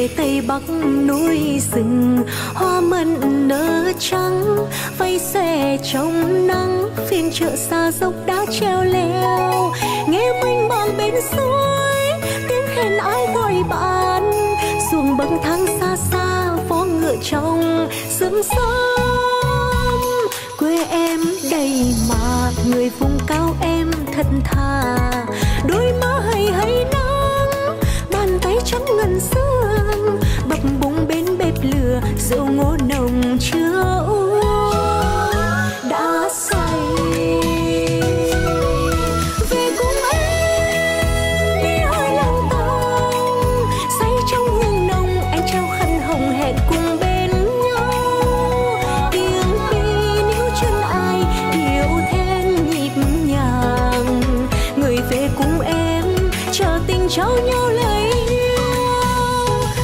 về Tây Bắc núi rừng, hoa mận nở trắng vây xòe trong nắng. Phiên chợ xa dốc đã treo leo, nghe mênh mang bên suối tiếng khen ai gọi bạn. Xuồng bậc thang xa xa vó ngựa trong sương sớm. Quê em đầy mà người vùng cao em thật thà, đôi má hay hay nắng, bàn tay trắng ngần sương, bập bùng bên bếp lửa rượu ngô nồng chưa uống đã say. Về cùng em đi hơi lòng tông, say trong hương nồng anh trao khăn hồng hẹn cùng bên nhau. Tiếng pi níu chân ai điệu then nhịp nhàng, người về cùng em chờ tình trao nhau lời yêu.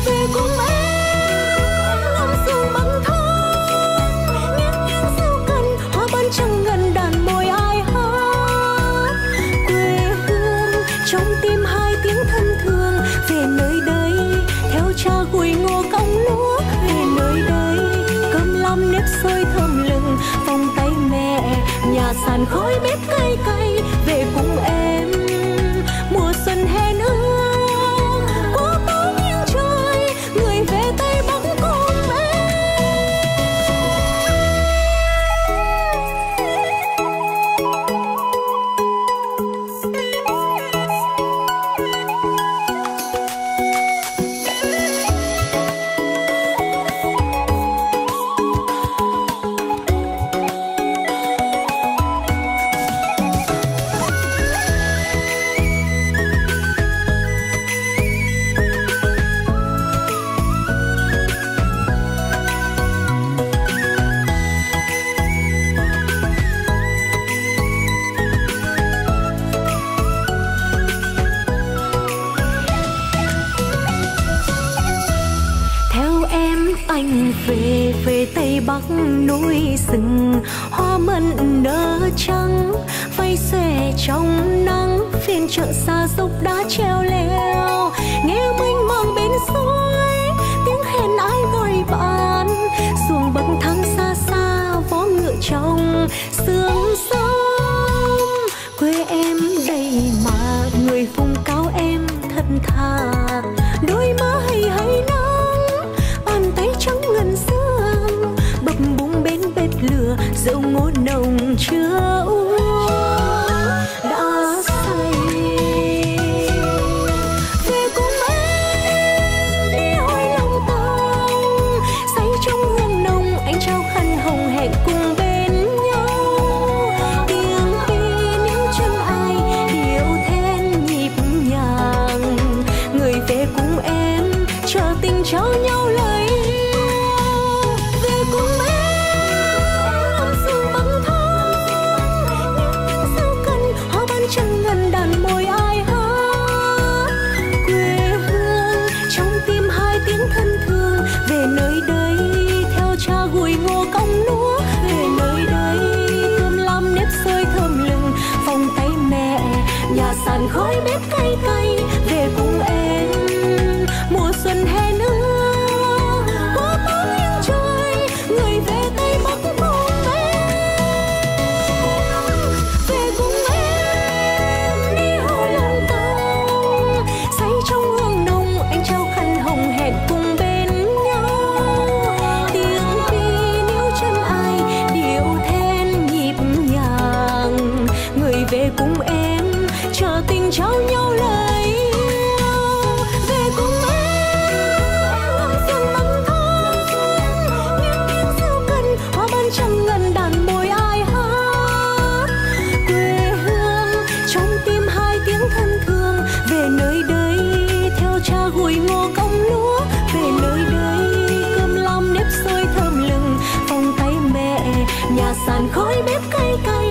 Về cùng em ngắm sương băng thơm, nghiêng nghiêng dâu cần hoa ban trăng ngần đàn môi ai hát. Quê hương trong tim hai tiếng thân thương, về nơi đây theo cha gùi ngô cong lúa. Về nơi đây cơm lam nếp xôi thơm lừng, vòng tay mẹ nhà sàn khói bếp cay cay. Về cùng em mùa xuân hè ương có bóng nghiêng trời, người về Tây Bắc cùng em. Theo em anh về Tây Bắc núi rừng, hoa mận nở trắng vây xòe trong nắng. Phiên chợ xa dốc đã treo leo, nghe mênh mang bên suối tiếng khen ai gọi bạn. Xuồng bậc thang xa xa vó ngựa trong sương sớm. Quê em đầy mà người vùng cao em thật thà, đôi má hay hay nắng, bàn tay trắng ngần sương, bập bùng bên bếp lửa rượu ngô nồng chưa uống đã say. Về cùng em đi hồi lòng tông, say trong hương nồng anh trao khăn hồng hẹn cùng bên nhau. Tiếng pi níu chân ai điệu then nhịp nhàng, người về cùng em chờ tình trao nhau lời yêu. Về cùng em ngắm sương băng thơm, nghiêng nghiêng dâu cần hoa ban trăng ngần đàn môi ai hát. Quê hương trong tim hai tiếng thân thương, về nơi đây theo cha gùi ngô cong lúa. Về nơi đây cơm lam nếp xôi thơm lừng, vòng tay mẹ nhà sàn khói bếp cay cay. Về cùng em mùa xuân hè ương có bóng nghiêng trời, người về Tây Bắc cùng em. Về cùng em đi hồi lòng tông, say trong hương nồng anh trao khăn hồng hẹn cùng bên nhau. Tiếng pi níu chân ai điệu then nhịp nhàng, người về cùng em chờ tình trao nhau lời yêu. Về cùng em ngắm sương băng thơm, nghiêng nghiêng dâu cần hoa ban trăng ngần đàn môi ai hát. Quê hương trong tim hai tiếng thân thương, về nơi đây theo cha gùi ngô cong lúa. Về nơi đây cơm lam nếp xôi thơm lừng, vòng tay mẹ nhà sàn khói bếp cay cay.